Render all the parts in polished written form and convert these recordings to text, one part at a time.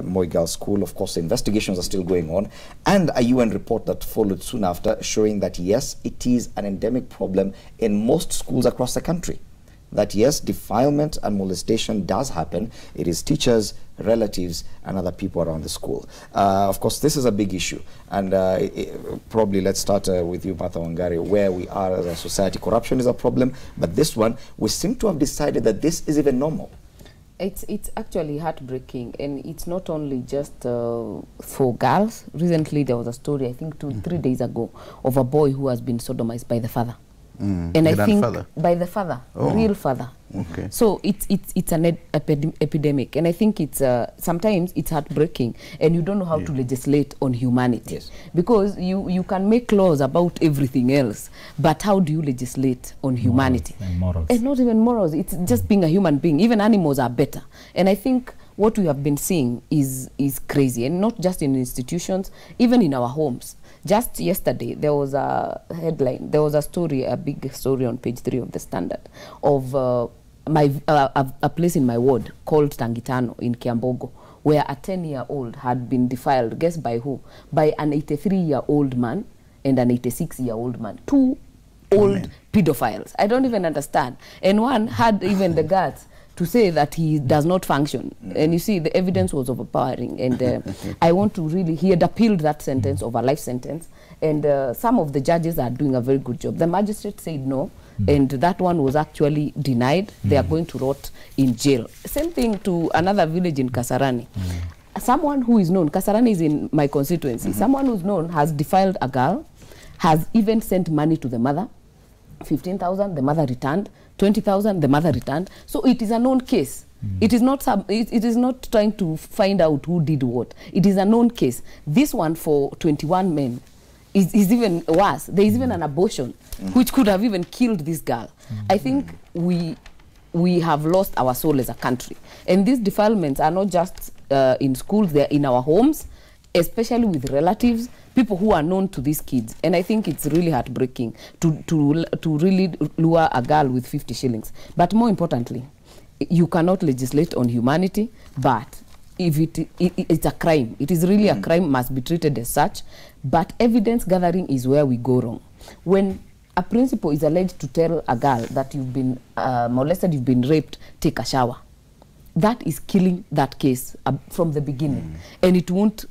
Moi Girls School. Of course, the investigations are still going on, and a UN report that followed soon after showing that yes, it is an endemic problem in most schools across the country. That yes, defilement and molestation does happen. It is teachers, relatives, and other people around the school. Of course, this is a big issue, and probably let's start with you, Martha Wangari, where we are as a society. Corruption is a problem, but this one, we seem to have decided that this is even normal. It's actually heartbreaking, and it's not only just for girls. Recently, there was a story, I think 3 days ago, of a boy who has been sodomized by the father. And I think by the father, real father. Okay. So it's an epidemic, and I think it's sometimes it's heartbreaking, and you don't know how to legislate on humanity. Yes. Because you can make laws about everything else, but how do you legislate on humanity? Morals. And not even morals. It's just being a human being. Even animals are better, and I think what we have been seeing is crazy, and not just in institutions, even in our homes. Just yesterday, there was a headline, there was a story, a big story on page 3 of the Standard of a place in my ward called Tangitano in Kiambogo, where a 10-year-old had been defiled, guess by who? By an 83-year-old man and an 86-year-old man. Two old pedophiles. I don't even understand. And one had even the guts to say that he does not function. And you see, the evidence was overpowering. And I want to really, he had appealed that sentence of a life sentence. And some of the judges are doing a very good job. The magistrate said no, and that one was actually denied. They are going to rot in jail. Same thing to another village in Kasarani. Someone who is known, Kasarani is in my constituency, someone who's known has defiled a girl, has even sent money to the mother, 15,000, the mother returned, 20,000, the mother returned. So it is a known case. It is not it is not trying to find out who did what. It is a known case. This one for 21 men is even worse. There is even an abortion which could have even killed this girl. I think we have lost our soul as a country. And these defilements are not just in schools, they're in our homes, especially with relatives, people who are known to these kids. And I think it's really heartbreaking to really lure a girl with 50 shillings. But more importantly, you cannot legislate on humanity, but if it's a crime, it is really a crime, must be treated as such. But evidence gathering is where we go wrong. When a principal is alleged to tell a girl that you've been molested, you've been raped, take a shower, that is killing that case from the beginning. And it won't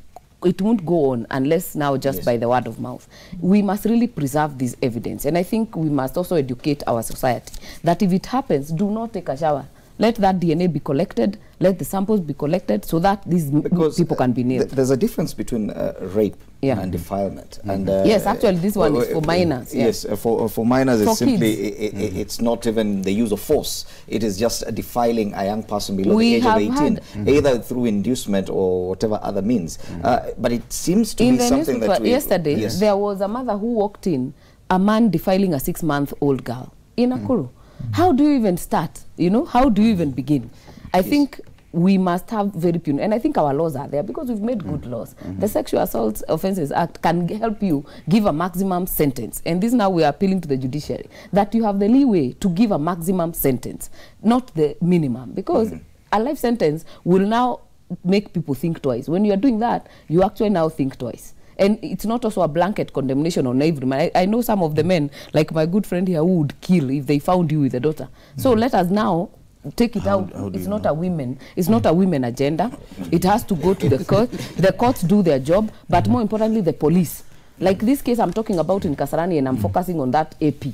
go on unless now just by the word of mouth. We must really preserve this evidence. And I think we must also educate our society that if it happens, do not take a shower. Let that DNA be collected, let the samples be collected so that these people can be nailed. There's a difference between rape and defilement. And yes, actually this one is for minors. Yes, for minors it's simply, kids. it's not even the use of force. It is just defiling a young person below the age of 18, either through inducement or whatever other means. But it seems to be something that yesterday, there was a mother who walked in, a man defiling a 6-month-old girl in Nakuru. How do you even start? You know, how do you even begin? I think we must have very pure, and I think our laws are there because we've made good laws. The Sexual Assault Offences Act can help you give a maximum sentence, and this now we are appealing to the judiciary that you have the leeway to give a maximum sentence, not the minimum, because a life sentence will now make people think twice. When you are doing that, you actually now think twice. And it's not also a blanket condemnation on every man. I know some of the men, like my good friend here, who would kill if they found you with a daughter. So let us now take it out. It's not a women. It's not a women agenda. It has to go to the court. The courts do their job, but more importantly, the police. Like this case I'm talking about in Kasarani, and I'm focusing on that AP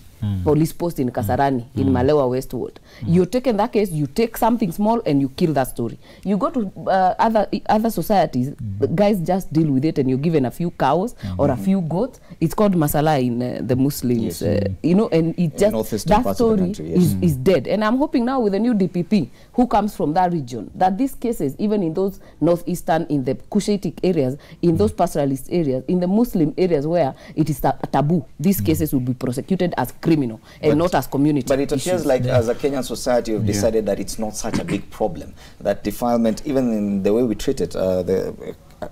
police post in Kasarani, in Malewa Westwood. You take in that case, you take something small and you kill that story. You go to other societies, the guys just deal with it, and you're given a few cows or a few goats. It's called masala in the Muslims, you know, and it just, that story is dead. And I'm hoping now with the new DPP who comes from that region, that these cases, even in those northeastern, in the Cushitic areas, in those pastoralist areas, in the Muslim areas where it is a taboo, these cases will be prosecuted as criminal and not as community. But it appears like as a Kenyan society we've decided that it's not such a big problem, that defilement, even in the way we treat it,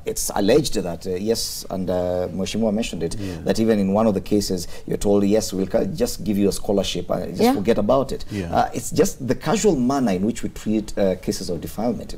it's alleged that, yes, and Mheshimiwa mentioned it, that even in one of the cases, you're told, yes, we'll just give you a scholarship, just forget about it. It's just the casual manner in which we treat cases of defilement.